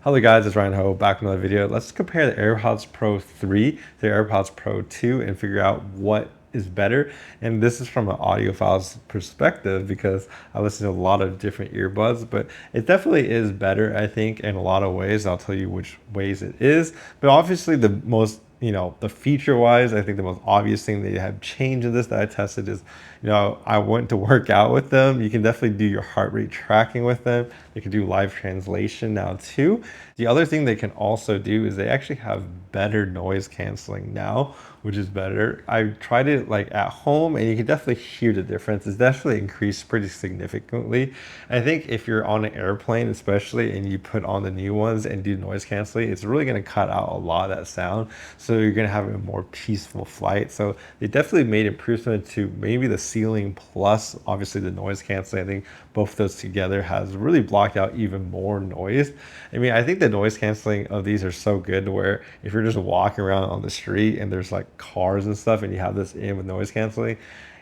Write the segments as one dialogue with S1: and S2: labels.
S1: Hello guys, it's Ryan Ho back with another video. Let's compare the AirPods Pro 3 to the AirPods Pro 2 and figure out what is better. And this is from an audiophile's perspective because I listen to a lot of different earbuds, but it definitely is better, I think, in a lot of ways. I'll tell you which ways it is. But obviously the most the feature wise, I think the most obvious thing they have changed in this that I tested is, I went to work out with them. You can definitely do your heart rate tracking with them. They can do live translation now too. The other thing they can also do is they actually have better noise canceling now, which is better. I tried it like at home and you can definitely hear the difference. It's definitely increased pretty significantly. I think if you're on an airplane, especially, and you put on the new ones and do noise canceling, it's really going to cut out a lot of that sound. So you're going to have a more peaceful flight. So they definitely made improvement to maybe the ceiling plus obviously the noise canceling. I think both those together has really blocked out even more noise. I mean, I think the noise canceling of these are so good where if you're just walking around on the street and there's like cars and stuff and you have this in with noise canceling,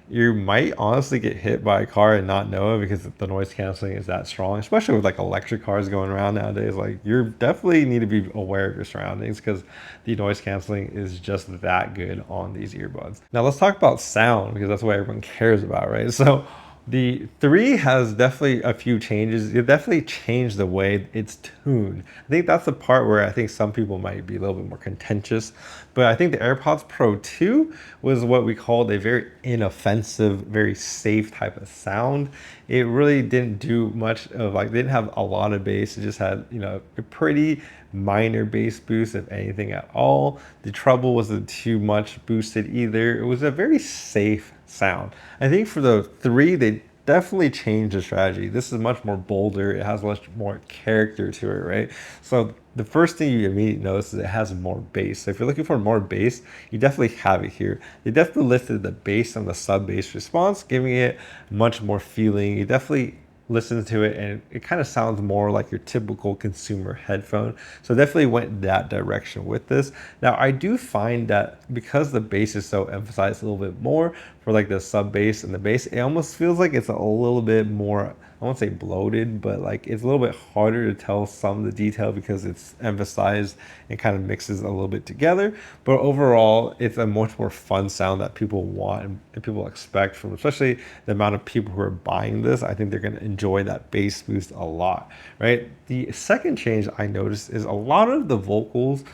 S1: you might honestly get hit by a car and not know it because the noise canceling is that strong, especially with like electric cars going around nowadays. Like you definitely need to be aware of your surroundings because the noise canceling is just that good on these earbuds. Now let's talk about sound because that's what everyone cares about, right? So the 3 has definitely a few changes. It definitely changed the way it's tuned. I think that's the part where I think some people might be a little bit more contentious. But I think the AirPods Pro 2 was what we called a very inoffensive, very safe type of sound. It really didn't do much of like, they didn't have a lot of bass. It just had, a pretty minor bass boost, if anything at all. The treble wasn't too much boosted either. It was a very safe sound. I think for the 3, they definitely changed the strategy. This is much more bolder. It has much more character to it, right? So the first thing you immediately notice is it has more bass. So if you're looking for more bass, you definitely have it here. They definitely lifted the bass and the sub bass response, giving it much more feeling. You definitely listen to it and it kind of sounds more like your typical consumer headphone. So definitely went that direction with this. Now I do find that because the bass is so emphasized a little bit more for like the sub bass and the bass, it almost feels like it's a little bit more, I won't say bloated, but like it's a little bit harder to tell some of the detail because it's emphasized and kind of mixes a little bit together. But overall, it's a much more fun sound that people want and people expect from, especially the amount of people who are buying this. I think they're going to enjoy that bass boost a lot, right? The second change I noticed is a lot of the vocals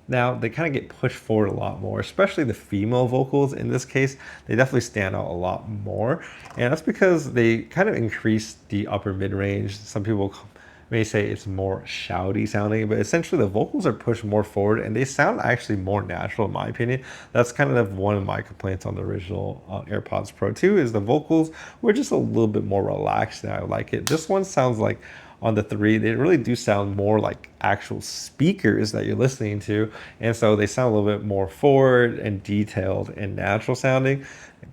S1: now they kind of get pushed forward a lot more, especially the female vocals. In this case, they definitely stand out a lot more. And that's because they kind of increase the upper mid range. Some people may say it's more shouty sounding, but essentially the vocals are pushed more forward and they sound actually more natural in my opinion. That's kind of one of my complaints on the original AirPods Pro 2 is the vocals were just a little bit more relaxed and I like it. This one sounds like on the 3, they really do sound more like actual speakers that you're listening to. And so they sound a little bit more forward and detailed and natural sounding.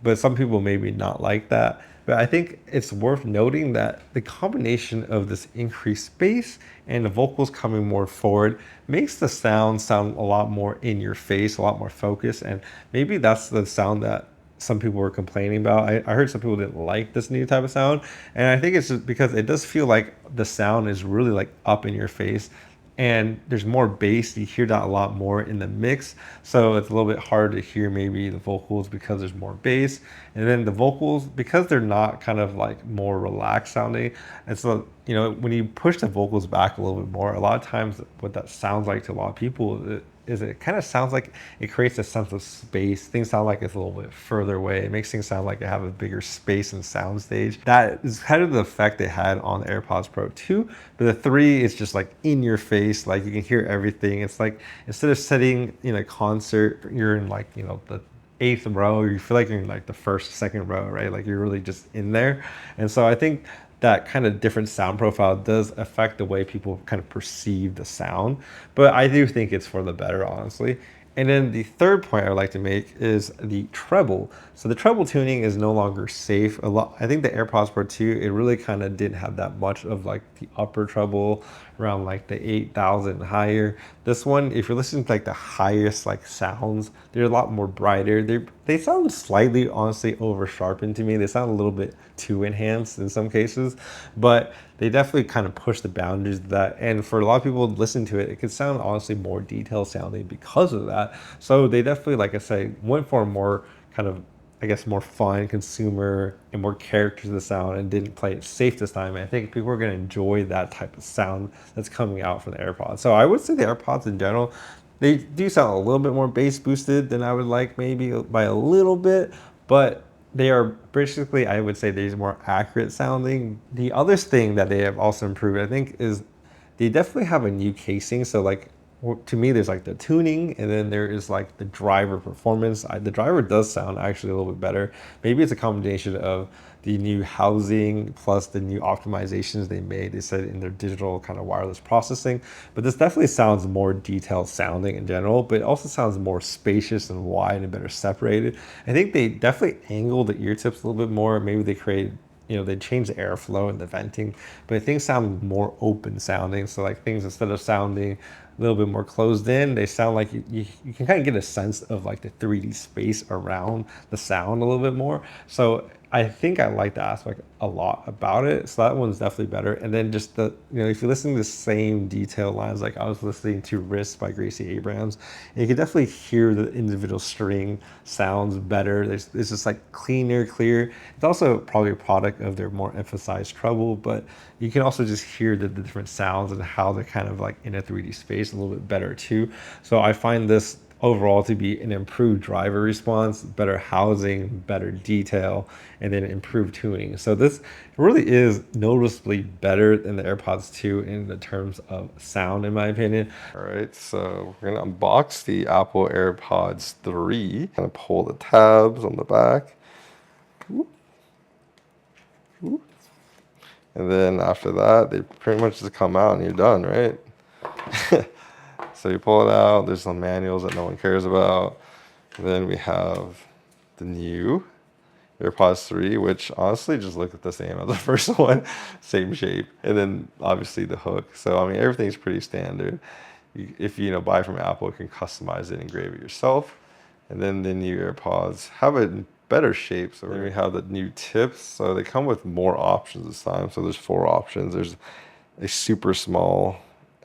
S1: But some people maybe not like that. But I think it's worth noting that the combination of this increased bass and the vocals coming more forward makes the sound a lot more in your face, a lot more focused. And maybe that's the sound that some people were complaining about. I heard some people didn't like this new type of sound. And I think it's just because it does feel like the sound is really like up in your face and there's more bass. You hear that a lot more in the mix. So it's a little bit harder to hear maybe the vocals because there's more bass. And then the vocals, because they're not kind of like more relaxed sounding. And so, when you push the vocals back a little bit more, a lot of times what that sounds like to a lot of people is it kind of sounds like it creates a sense of space. Things sound like it's a little bit further away. It makes things sound like they have a bigger space and sound stage. That is kind of the effect they had on the AirPods Pro 2. But the 3 is just like in your face, like you can hear everything. It's like instead of sitting in a concert, you're in like, the 8th row, or you feel like you're in like the first, second row, right? Like you're really just in there. And so I think that kind of different sound profile does affect the way people kind of perceive the sound. But I do think it's for the better, honestly. And then the third point I would like to make is the treble. So the treble tuning is no longer safe. I think the AirPods Pro 2, it really kind of didn't have that much of like the upper treble around like the 8,000 higher. This one, if you're listening to like the highest like sounds, they're a lot more brighter. They sound slightly, honestly, over sharpened to me. They sound a little bit too enhanced in some cases, but they definitely kind of push the boundaries of that. And for a lot of people listening to it, it could sound honestly more detailed sounding because of that. So they definitely, like I say, went for a more kind of, I guess, more fun consumer and more character to the sound and didn't play it safe this time. And I think people are going to enjoy that type of sound that's coming out from the AirPods. So I would say the AirPods in general, they do sound a little bit more bass boosted than I would like, maybe by a little bit, but they are basically, I would say, they're more accurate sounding. The other thing that they have also improved, I think, is they definitely have a new casing. So like, to me, there's like the tuning, and then there is like the driver performance. The driver does sound actually a little bit better. Maybe it's a combination of the new housing plus the new optimizations they made. They said in their digital kind of wireless processing, but this definitely sounds more detailed sounding in general, but it also sounds more spacious and wide and better separated. I think they definitely angled the ear tips a little bit more. Maybe they created, they change the airflow and the venting, but things sound more open sounding. So like things, instead of sounding a little bit more closed in, they sound like you can kind of get a sense of like the 3D space around the sound a little bit more. So I think I like that aspect a lot about it. So that one's definitely better. And then just if you listen to the same detail lines, like I was listening to Wrist by Gracie Abrams, and you can definitely hear the individual string sounds better. It's just like cleaner, clear. It's also probably a product of their more emphasized treble, but you can also just hear the different sounds and how they're kind of like in a 3D space a little bit better too. So I find this overall to be an improved driver response, better housing, better detail, and then improved tuning. So this really is noticeably better than the AirPods 2 in the terms of sound, in my opinion. All right, so we're gonna unbox the Apple AirPods 3. Kind of pull the tabs on the back. And then after that, they pretty much just come out and you're done, right? So you pull it out, there's some manuals that no one cares about. And then we have the new AirPods 3, which honestly just look the same as the first one, same shape. And then obviously the hook. So I mean, everything's pretty standard. If you buy from Apple, you can customize it and engrave it yourself. And then the new AirPods have a better shape. So then we have the new tips. So they come with more options this time. So there's 4 options. There's a super small,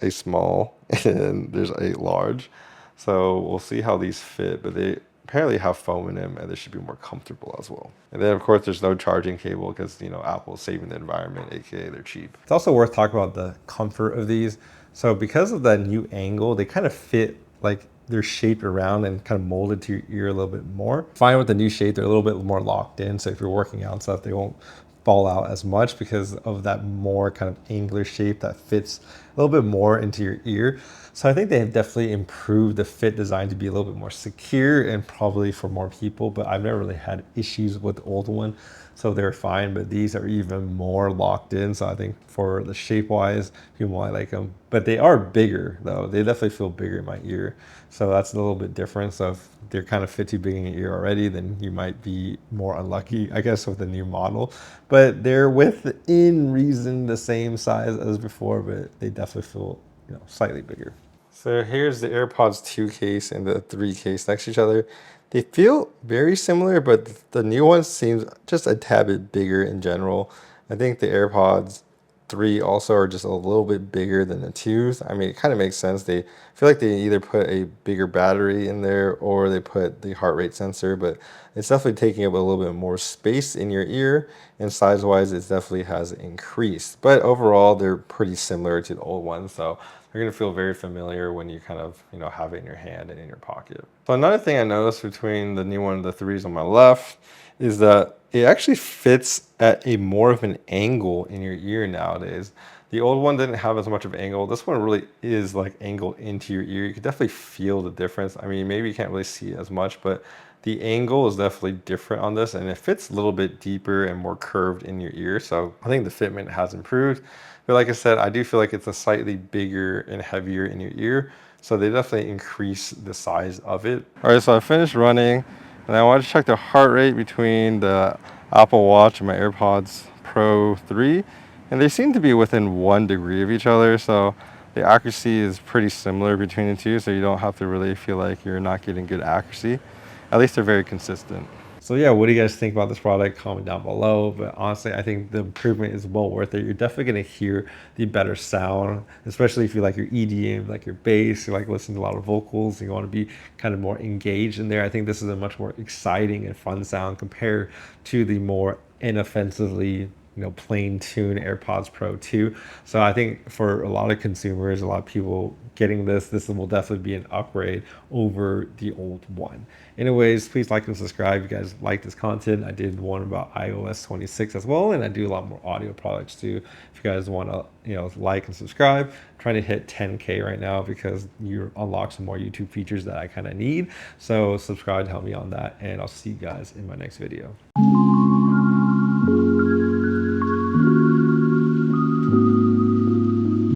S1: a small, and there's a large. So we'll see how these fit, but they apparently have foam in them and they should be more comfortable as well. And then of course there's no charging cable because Apple's saving the environment, aka they're cheap. It's also worth talking about the comfort of these. So because of that new angle, they kind of fit, like they're shaped around and kind of molded to your ear a little bit more. Fine with the new shape, they're a little bit more locked in. So if you're working out and stuff, they won't fall out as much because of that more kind of angular shape that fits a little bit more into your ear. So I think they have definitely improved the fit design to be a little bit more secure and probably for more people, but I've never really had issues with the old one. So they're fine, but these are even more locked in. So I think for the shape wise, people might like them, but they are bigger though. They definitely feel bigger in my ear. So that's a little bit different. So if they're kind of fit too big in your ear already, then you might be more unlucky, I guess, with the new model. But they're within reason the same size as before, but they definitely feel, slightly bigger. So here's the AirPods 2 case and the 3 case next to each other. They feel very similar, but the new one seems just a tad bit bigger in general. I think the AirPods 3 also are just a little bit bigger than the 2s. I mean, it kind of makes sense. They feel like they either put a bigger battery in there or they put the heart rate sensor, but it's definitely taking up a little bit more space in your ear, and size-wise, it definitely has increased. But overall, they're pretty similar to the old ones, so they're gonna feel very familiar when you kind of, have it in your hand and in your pocket. So another thing I noticed between the new one and the 3s on my left is that it actually fits at a more of an angle in your ear nowadays. The old one didn't have as much of an angle. This one really is like angled into your ear. You can definitely feel the difference. I mean, maybe you can't really see it as much, but the angle is definitely different on this, and it fits a little bit deeper and more curved in your ear. So I think the fitment has improved. But like I said, I do feel like it's a slightly bigger and heavier in your ear. So they definitely increase the size of it. All right, so I finished running and I wanted to check the heart rate between the Apple Watch and my AirPods Pro 3.
S2: and they seem to be within 1 degree of each other, so the accuracy is pretty similar between the two, so you don't have to really feel like you're not getting good accuracy. At least they're very consistent.
S1: So yeah, what do you guys think about this product? Comment down below. But honestly, I think the improvement is well worth it. You're definitely gonna hear the better sound, especially if you like your EDM, like your bass, you like listening to a lot of vocals, and you want to be kind of more engaged in there. I think this is a much more exciting and fun sound compared to the more inoffensively plain tune AirPods Pro 2. So I think for a lot of consumers, a lot of people getting this will definitely be an upgrade over the old one. Anyways, please like and subscribe if you guys like this content. I did one about iOS 26 as well, and I do a lot more audio products too. If you guys want to, like and subscribe, I'm trying to hit 10K right now because you unlock some more YouTube features that I kind of need. So subscribe to help me on that, and I'll see you guys in my next video.